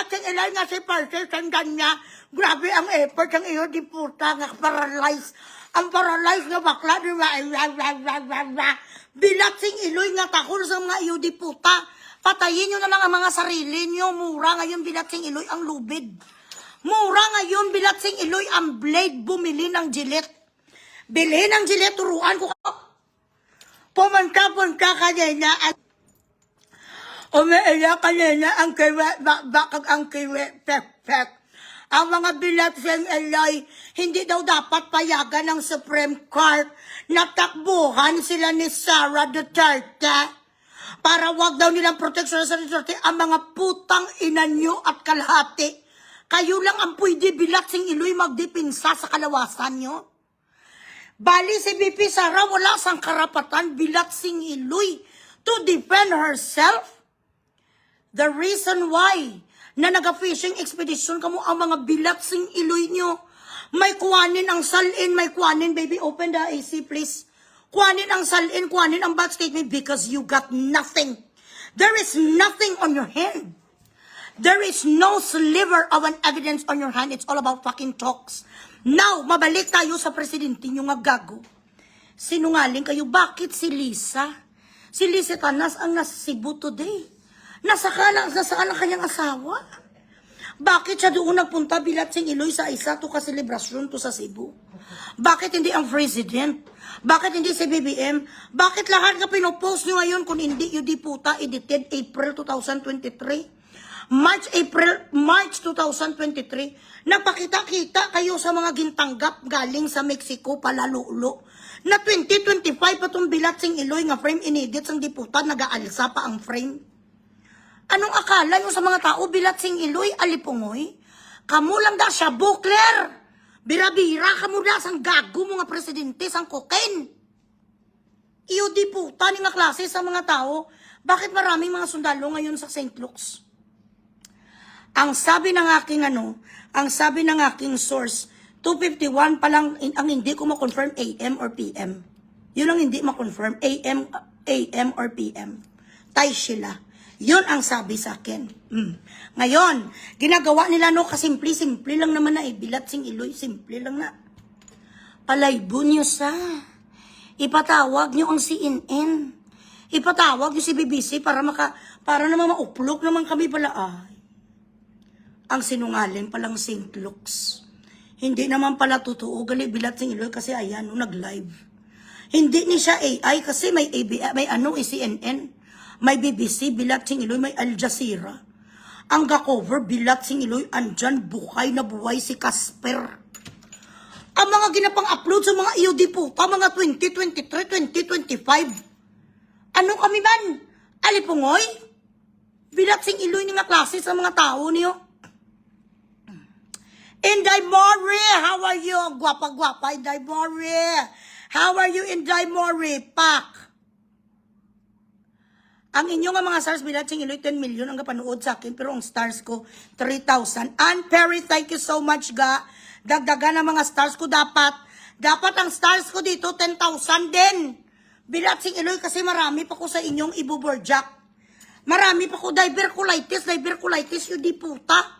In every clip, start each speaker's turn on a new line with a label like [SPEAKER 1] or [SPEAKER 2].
[SPEAKER 1] bilating ilay nga si Parcel, sandan niya. Grabe ang effort ng iyo, di puta, nga paralyze. Ang paralyze nga bakla, di ba? Bilating iloy nga takol sa mga iyo, di puta. Patayin nyo na lang ang mga sarili nyo. Mura ngayon bilating iloy ang lubid. Mura ngayon bilating iloy ang blade, bumili ng Gillette. Bilhin ng Gillette, turuan ko. Pumunta kanina at umiiyak kanina ang kiwi, bakag ang kiwi, pek. Ang mga bilating iloy, hindi daw dapat payagan ng Supreme Court na takbuhan sila ni Sara Duterte. Para wag daw nilang proteksyon sa Duterte ang mga putang ina nyo at kalahati. Kayo lang ang pwede bilating iloy magdipinsa sa kalawasan nyo. Bali si BP Sara wala sang karapatan bilating iloy to defend herself. The reason why na naga-fishing expedition kamo ang mga bilating iloy nyo. May kuwanin ang salin, may kuwanin, baby, open the AC please. Kuwanin ang salin, kuwanin ang bad statement because you got nothing. There is nothing on your hand. There is no sliver of an evidence on your hand. It's all about fucking talks. Now, mabalik tayo sa presidente nyo nga gago. Sinungaling kayo. Bakit si Lisa? Si Lisa Tanas ang nasa Cebu today. Nasaan ang kanyang asawa? Bakit siya doon nagpunta bilating iloy sa isa to ka selebrasyon to sa Cebu? Bakit hindi ang president? Bakit hindi si BBM? Bakit lahat ka pinopost nyo ngayon kung hindi yung di puta edited April 2023? March 2023, napakita-kita kayo sa mga gintanggap galing sa Mexico palalulo. Na 2025 pa itong bilating iloy nga frame inedit sang diputat, nag-aalsa pa ang frame. Anong akala nyo sa mga tao bilating iloy, alipungoy? Kamu lang da siya, bukler! Bira-bira ka mo na sang gago mga presidente, sang cocaine. Iyo di puta ni nga klase sa mga tao. Bakit maraming mga sundalo ngayon sa St. Luke's? Ang sabi ng aking source, 251 pa lang ang hindi ko ma-confirm AM or PM. Yun ang hindi ma-confirm, AM or PM. Tay sila. Yun ang sabi sa akin. Ngayon, ginagawa nila kasimple-simple lang naman na bilating iloy, simple lang na. Palaybo nyo sa. Ipatawag nyo ang CNN. Ipatawag nyo si BBC para naman ma-upload naman kami pala. Ay, ang sinungaling palang St. Luke's. Hindi naman pala totoo, gali bilating iloy kasi ayan, nag-live. Hindi ni siya AI kasi may CNN. May BBC, bilating iloy, may Al Jazeera. Ang ga-cover, bilating iloy, andyan, buhay na buhay si Casper. Ang mga ginapang-upload sa mga iyo di puta, mga 2023, 2025. Ano kami man? Alipungoy? Bilating iloy ni nga klase sa mga tao niyo. Inday Mori, how are you? Gwapa-gwapa, Inday Mori. How are you, Inday Mori? Pak. Ang inyong mga stars bilating iloy 10 million ang kapanood sa akin pero ang stars ko 3,000. And Perry, thank you so much ga. Dagdagan ang mga stars ko dapat ang stars ko dito 10,000 din. Bilating iloy kasi marami pa ko sa inyong ibuborjak. Marami pa ko diverculitis yung di puta.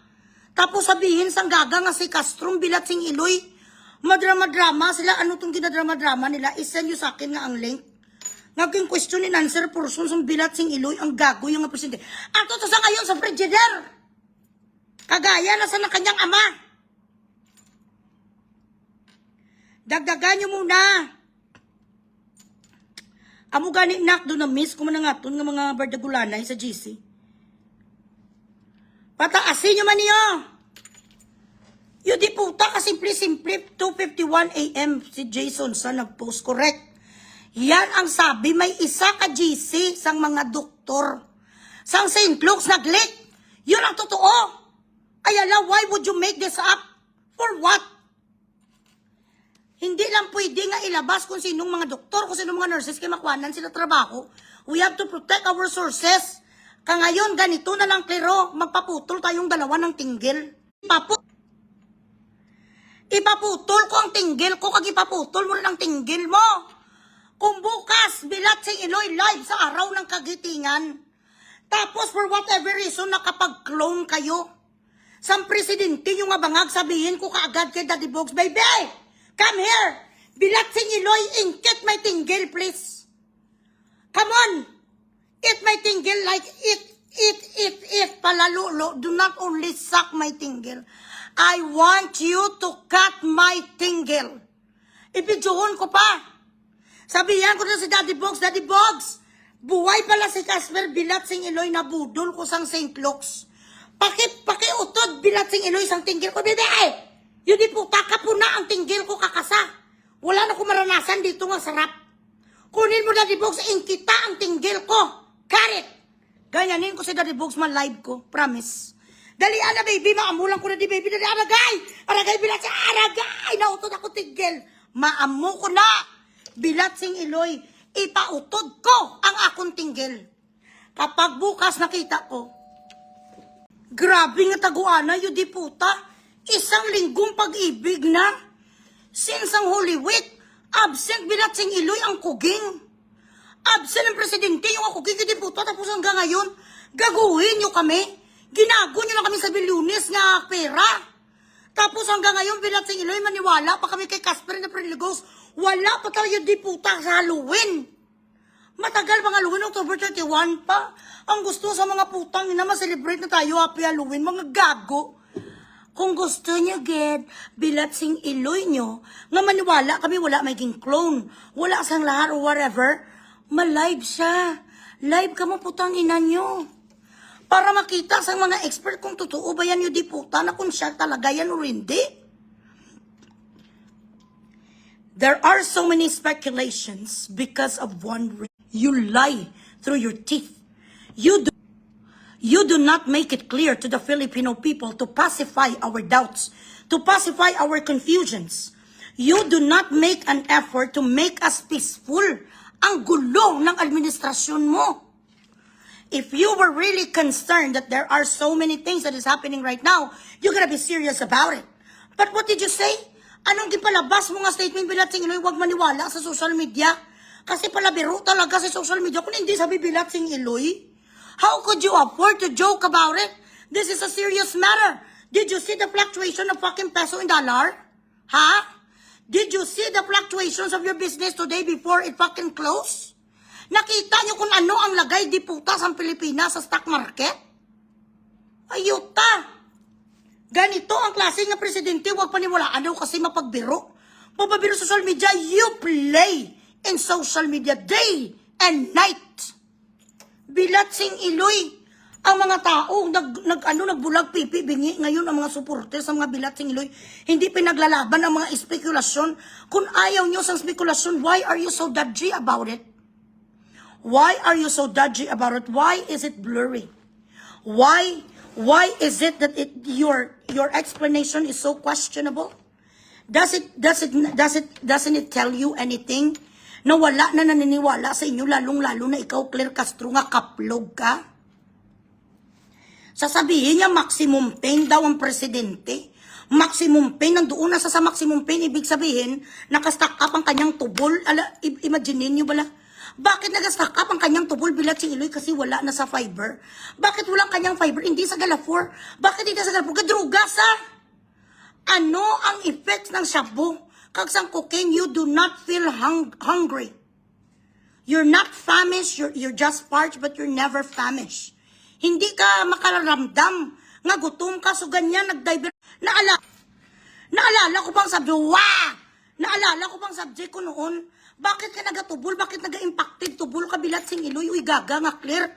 [SPEAKER 1] Tapos sabihin sang gaga nga si Castro bilating iloy. Madrama-drama sila, ano tong ginadrama-drama nila? I-send nyo sa akin nga ang link. Naging question and answer person sa bilating iloy ang gago yung nga presidente. Ato to sa ngayon sa frigider. Kagaya na sa kanyang ama. Dagdagan nyo muna. Amo gani nak doon na miss ko man nga nga mga bardagulanay sa GC. Pataasin nyo man niyo. Yung di puta ka simple 2:51 AM si Jason sa nag-post correct. Yan ang sabi, may isa ka GC sang mga doktor. Sang St. Luke's nag-leak. Yun ang totoo. Ayala, why would you make this up? For what? Hindi lang pwede nga ilabas kung sinong mga doktor, kung sinong mga nurses, kaya makuhanan sila trabaho. We have to protect our sources. Ngayon, ganito na lang klaro, magpaputol tayong dalawa ng tinggil. Ipaputol ko ang tinggil ko, kag ipaputol mo rin ang tinggil mo. Kung bukas, bilating iloy live sa araw ng kagitingan, tapos for whatever reason, nakapag-clone kayo, Sang presidente yung nga bangag, sabihin ko kaagad kay Daddy Bogs, baby, come here. Bilat sing Iloy, ingkit my tinggil, please. Come on. Eat my tinggil like eat. Palalulo. Do not only suck my tinggil. I want you to cut my tinggil. Ibidyohon ko pa. Sabihan ko na si Daddy Bogs, buhay pala si Casper, bilat sing Iloy na budol ko sang St. Luke's. Pakiutod, bilat sing Iloy sang tinggil ko, bebe. Yun di po, taka po na ang tinggil ko kakasa. Wala na ko maranasan dito nga sarap. Kunin mo Daddy Bogs, ingkita ang tinggil ko. Karit. Ganyanin ko si Daddy Bogs, live ko. Promise. Dali ana baby, maamulang ko na di baby. Dali aragay bilat siya, aragay. Nautod ako tinggil. Maamu ko na. Bilat sing Iloy, ipautod ko ang akong tinggil. Kapag bukas nakita ko, grabe nga taguana, yun di puta. Isang linggong pag-ibig na. Since ang Holy Week, absent bilat sing Iloy ang kuging. Absent ang presidente yung kuging, yun di puta. Tapos hanggang ngayon, gaguhin nyo kami. Ginago nyo na kami sa Lunes nga pera. Tapos hanggang ngayon, bilat sing Iloy, maniwala pa kami kay Casper na Priligos. Wala pa tayo di puta sa Halloween. Matagal pang Halloween, October 31 pa. Ang gusto sa mga putang ina, ma-celebrate na tayo happy Halloween, mga gago. Kung gusto nyo, get, bilat sing Iloy nyo, nga maniwala kami wala maging clone, wala sang lahat or whatever, ma-live siya. Live ka mo putang ina nyo. Para makita sa mga expert kung totoo ba yan yung di puta na kung siya talaga yan o hindi. There are so many speculations because of one reason. You lie through your teeth. You do not make it clear to the Filipino people to pacify our doubts, to pacify our confusions. You do not make an effort to make us peaceful. Ang gulo ng administrasyon mo. If you were really concerned that there are so many things that is happening right now, you gotta be serious about it. But what did you say? Anong gipalabas mo nga statement bilat sing Iloy, huwag maniwala sa social media? Kasi palabiro talaga sa social media kung hindi sabi bilat sing Iloy. How could you afford to joke about it? This is a serious matter. Did you see the fluctuation of fucking peso and dollar? Ha? Did you see the fluctuations of your business today before it fucking closed? Nakita nyo kung ano ang lagay di puta sa Pilipinas sa stock market? Ayuta! Ganito ang klase ng presidente, huwag paniwalaan daw kasi mapagbiro. Mapabiro sa social media, you play in social media day and night. Bilat sing Iloy, ang mga tao, nagbulag pipi, bingi, ngayon ang mga supporters sa mga bilat sing Iloy, hindi pinaglalaban ang mga espekulasyon. Kung ayaw nyo sa espekulasyon, why are you so dodgy about it? Why are you so dodgy about it? Why is it blurry? Why is it that your explanation is so questionable? Doesn't it tell you anything? Na wala na naniniwala sa inyo, lalong-lalo na ikaw, Claire Castro, nga kaplog ka? Sasabihin niya, maximum pain daw ang presidente. Maximum pain, nandoon na sa maximum pain, ibig sabihin, nakastack up ang kanyang tubol. Imagine niyo bala? Bakit nag-stack up ang kanyang tubol bilat si Iloy kasi wala na sa fiber? Bakit walang kanyang fiber? Hindi sa Galafor. Bakit hindi sa Galafor? Kadruga sa? Ano ang effects ng shabu? Kagsang cocaine, you do not feel hungry. You're not famished, you're just parched, but you're never famished. Hindi ka makararamdam nga gutom ka, so ganyan, nag-divert. Naalala ko bang subject, Naalala ko bang subject ko noon, bakit ka nagatubol, bakit naga-impacted tubol ka bilat sing Iloy, uy gaga nga clear.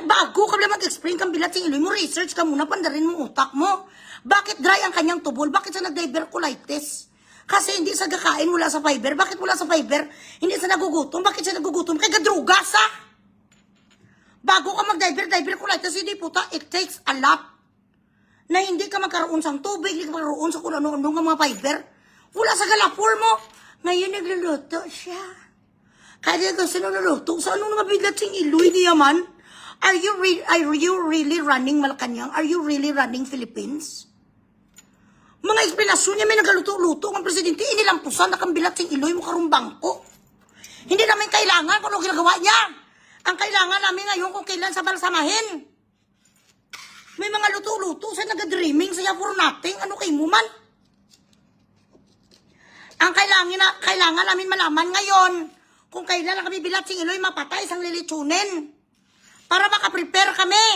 [SPEAKER 1] Bago ka lang mag-explain kang bilat sing Iloy mo, research ka muna, pandarin mo utak mo. Bakit dry ang kanyang tubol, bakit sa nag-diverculitis? Kasi hindi sa gakain, wala sa fiber. Bakit wala sa fiber? Hindi sa nagugutom. Bakit siya nagugutom? Kaya gadruga sa. Bago ka mag-diverculitis, hindi puta, it takes a lot. Na hindi ka magkaroon sa tubig, hindi ka magkaroon sa kung ano-ano ng mga fiber. Wala sa Galafor mo. Ngayon nagluluto siya. Kaya kasi nagluluto, sa anong nabigat sing Iloy niya man? Are you really running Malacanang? Are you really running Philippines? Mga eksplanasyon niya, may nagaluto-luto ng presidente, inilampusan na kang bilat sing Iloy mo karumbang ko. Hindi namin kailangan kung ano ginagawa niya. Ang kailangan namin ngayon kung kailan sa balsamahin. May mga luto-luto sa naga-dreaming saya for nothing. Ano kay mo man? Ang kailangan namin malaman ngayon kung kailan lang kami bilat si Iloy mapatay isang lilitsunin. Para makaprepare kami.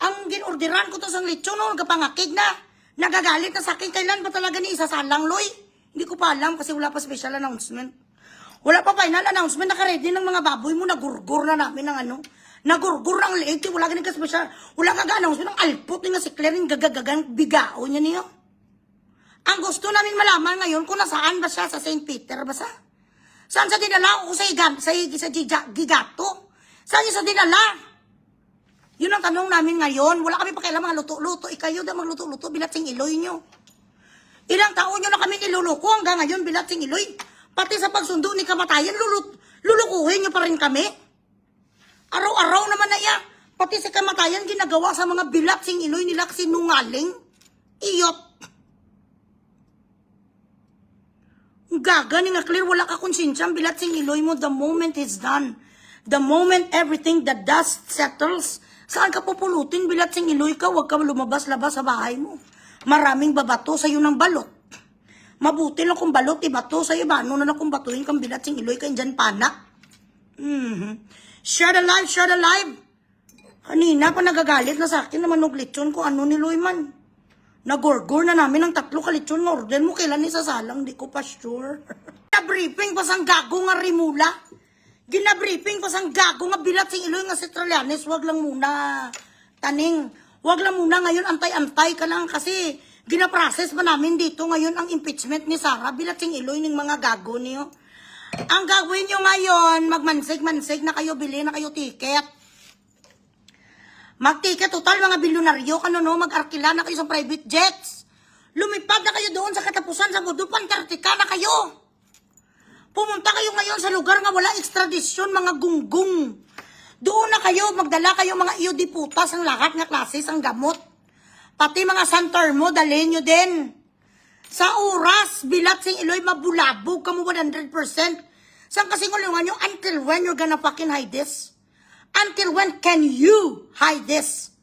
[SPEAKER 1] Ang ginorderan ko to sang lechon, no, nagpangakig na. Nagagalit na sa akin, kailan ba talaga ni isasalang, Loy? Hindi ko pa alam kasi wala pa special announcement. Wala pa final announcement, naka-ready ng mga baboy mo, nagurgur na namin ng ano. Nagurgur ang liit, wala ganun ka-special. Wala ka-announcement ng alpot, nga si Claire, yung gagagagan, bigao niya niyo. Ang gusto namin malaman ngayon kung nasaan ba siya, sa St. Peter ba sa? Saan sa dinala ko sa Gigato? Saan niya sa dinala? Yun ang tanong namin ngayon. Wala kami pakialam mga luto-luto. Ikayo daw magluto-luto, bilat sing Iloy nyo. Ilang taon nyo na kami niluluko hanggang ngayon, bilat sing Iloy. Pati sa pagsundo ni kamatayan, lulukuhin nyo pa rin kami. Araw-araw naman na yan. Pati sa kamatayan, ginagawa sa mga bilat sing Iloy nila sinungaling. Iyot. Gaga ni nga Claire, wala ka konsensya. Bilat sing Iloy mo, the moment it's done. The moment everything, the dust settles, saan ka pupulutin? Bilat sing Iloy ka, huwag ka lumabas-labas sa bahay mo. Maraming babato sa'yo ng balot. Mabuti lang kung balot, ibato sa'yo ba? Ano na lang kung batuhin kang bilat sing Iloy ka, dyan panak. Share the live, share the live. Kanina pa nagagalit na sa akin naman ng lechon ko, ano ni Loy man. Nagorgor na namin ng 3 kalitsyon ng order mo, kailan ni sasalang, di ko pa sure. Briefing pa sang gago nga rimula. Ginabriefing pa sang gago nga bilat sing Iloy nga si Trillanes, wag lang muna taning. Wag lang muna ngayon antay-antay ka lang kasi ginaprocess pa namin dito ngayon ang impeachment ni Sara bilat sing Iloy ning mga gago niyo. Ang gagawin nyo ngayon, magmansig-mansig na kayo, bili na kayo ticket. Mag-ticket total mga bilyonaryo, no, mag-arkila na kayo sa private jets. Lumipad na kayo doon sa katapusan sa mundo, Antarctica na kayo. Pumunta kayo ngayon sa lugar nga wala extradition, mga gunggong. Doon na kayo, magdala kayo mga iodiputas, ang lahat nga klases, ang gamot. Pati mga santer mo, dalhin nyo din. Sa oras, bilat sing Iloy, mabulabog ka mo 100%. Saan kasi ngulungan nyo, until when you're gonna fucking hide this? Until when can you hide this?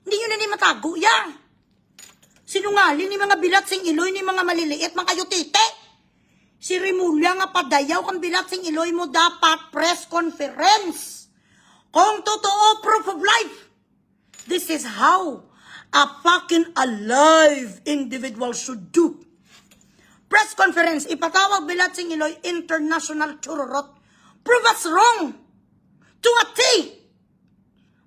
[SPEAKER 1] Hindi nyo na ni matago yan. Sinungaling ni mga bilat sing Iloy, ni mga maliliit, mga kayutite. Si Rimulya nga padayaw kang bilat sing Iloy mo dapat press conference. Kung totoo, proof of life. This is how a fucking alive individual should do. Press conference, ipatawag bilat sing Iloy international chururot. Prove us wrong. To a T.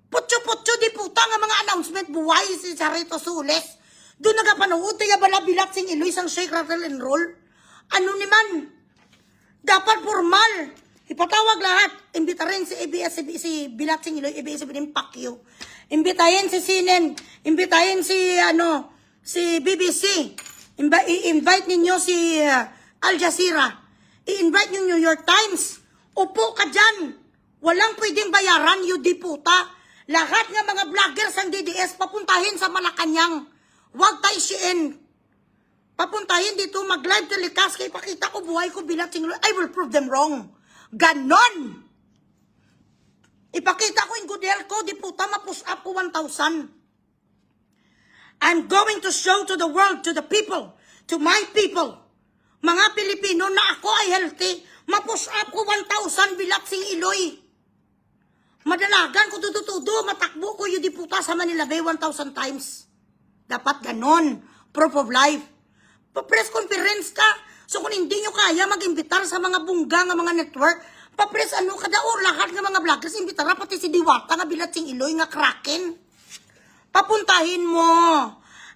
[SPEAKER 1] Putyo-putyo di puta nga mga announcement buhay si Charito Sules. Doon nagapanood tayo bala bilat sing Iloy sang shake, rattle, and roll. Ano naman? Dapat formal. Ipatawag lahat. Imbitahin si ABS, si Bilat sing Iloy, ABS-CBN Pacquiao. Imbitahin si CNN. Imbitahin si, si BBC. I-invite ninyo si Al Jazeera. I-invite nyo New York Times. Upo ka dyan. Walang pwedeng bayaran, you di puta. Lahat nga mga vloggers ang DDS, papuntahin sa Malacanang. Huwag tayo siin. Papuntahin dito, mag-live telecast, kaya pakita ko buhay ko bilat sing Iloy. I will prove them wrong. Ganon! Ipakita ko yung goodel ko, di puta, ma-push up ko 1,000. I'm going to show to the world, to the people, to my people, mga Pilipino na ako ay healthy, ma-push up ko 1,000 bilat sing Iloy. Madalagan ko tututudo, matakbo ko yung di puta sa Manila Bay 1,000 times. Dapat ganon, proof of life. Pa-press conference ka. So kung hindi nyo kaya mag-imbitar sa mga bungga nga mga network, pa-press kada o lahat ng mga vloggers, imbitara pati si Diwata nga bilat sing Iloy nga kraken. Papuntahin mo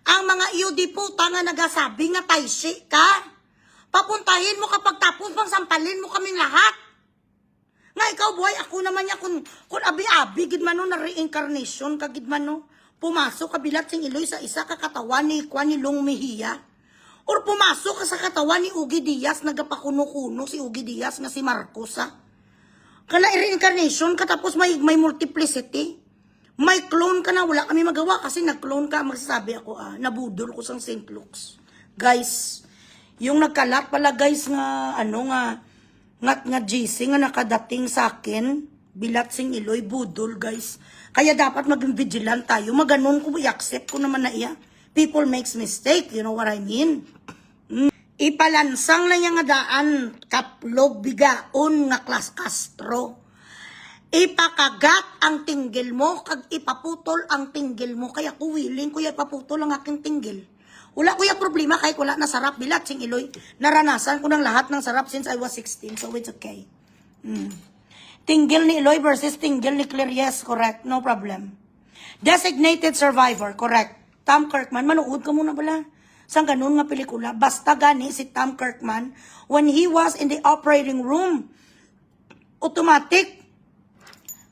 [SPEAKER 1] ang mga iodi puta nga nagasabi nga taysi ka. Papuntahin mo kapag tapos pang sampalin mo kaming lahat. Nga ikaw buhay, ako naman niya kung abi-abi, gid man no, na reincarnation ka gid man no. Pumasok ka bilat sing Iloy sa isa ka katawan ni Juan ni Long Mejia. Or pumasok ka sa katawan ni Ugi Diaz, nagapakuno-kuno si Ugi Diaz nga si Marcos, ha? Kala reincarnation ka tapos may multiplicity. May clone ka na, wala kami magawa kasi nag-clone ka, magsasabi ako, nabudol ko sang St. Luke's. Guys, yung nagkalat pala guys nga, nga GC nga nakadating sa akin, Bilat sing Iloy, budol, guys. Kaya dapat maging vigilant tayo. Maganon ko, i-accept ko naman na iya. People makes mistake, you know what I mean? Ipalansang na niya nga daan, kaplog bigaon nga Klas Castro. Ipakagat ang tinggil mo, kag ipaputol ang tinggil mo. Kaya ko willing, kuya ipaputol ang aking tinggil. Wala kuya problema, kahit wala na sarap. Bilat sing Iloy, naranasan ko ng lahat ng sarap since I was 16, so it's okay. Tinggil ni Iloy versus tinggil ni Claire, yes, correct, no problem. Designated survivor, correct. Tom Kirkman, manood ka muna bala. Sa ganun nga pelikula, basta gani si Tom Kirkman, when he was in the operating room, automatic,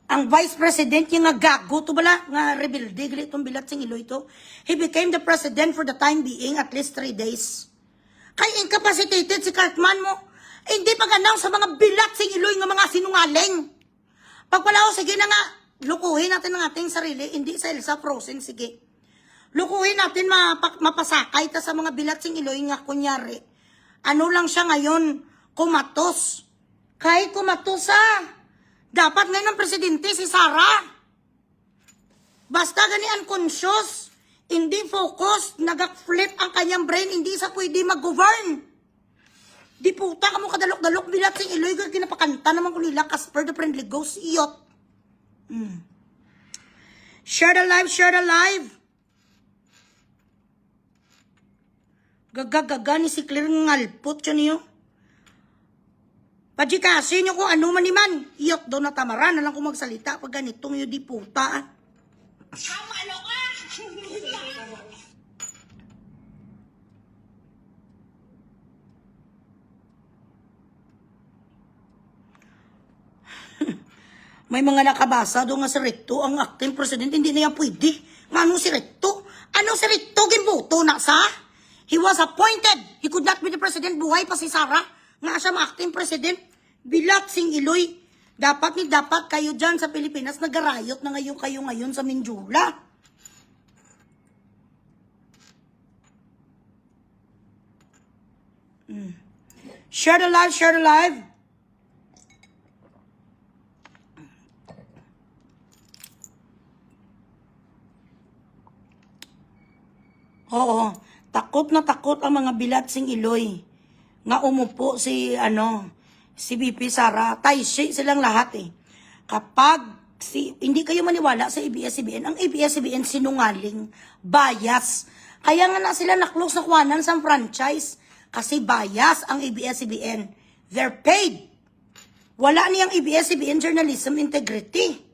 [SPEAKER 1] ang vice president niya nga gago, to bala, nga rebelde, gali itong Bilat sing Iloy to, he became the president for the time being, at least 3 days. Kaya incapacitated si Kirkman mo, hindi pa ganaw sa mga Bilat sing Iloy nga mga sinungaling. Pagpalaw, sige na nga, lukuhin natin ang ating sarili, hindi sa Elsa Frozen, sige. Lukuhin natin mapasakay ta sa mga Bilat sing Iloy nga kunyari. Ano lang siya ngayon, kumatos. Kahit kumatos dapat ngayon ang presidente si Sara. Basta gani unconscious, hindi focus, nag-flip ang kanyang brain, hindi sa pwede mag-govern. Di puta ka mo kadalok-dalok Bilat sing Iloy, ginapakanta naman ko nila, Casper the Friendly Ghost, iyot. Share the live, share the live. Gagagaga ni si Claire ngalpot siya niyo. Pajikasin niyo kung ano man iman. Iyot daw na tamaran na lang kung magsalita pag ganitong yun di puta.
[SPEAKER 2] Ano ka?
[SPEAKER 1] May mga nakabasa doon nga si Recto, ang acting president, hindi na yan pwede. Ano si Recto? Ano si Recto? Gimbuto na sa? He was appointed. He could not be the president. Buhay pa si Sara. Nga siya ma-acting president. Bilat sing Iloy. Dapat kayo dyan sa Pilipinas nagarayot na kayo ngayon sa Minjula. Share the live, share the live. Oo, takot na takot ang mga Bilat sing Iloy. Nga umupo si BP Sara, Taishi silang lahat eh. Kapag hindi kayo maniwala sa ABS-CBN, ang ABS-CBN sinungaling, bias. Kaya nga na sila na-close na kuwanan sa franchise kasi bias ang ABS-CBN. They're paid. Wala niyang ABS-CBN journalism integrity.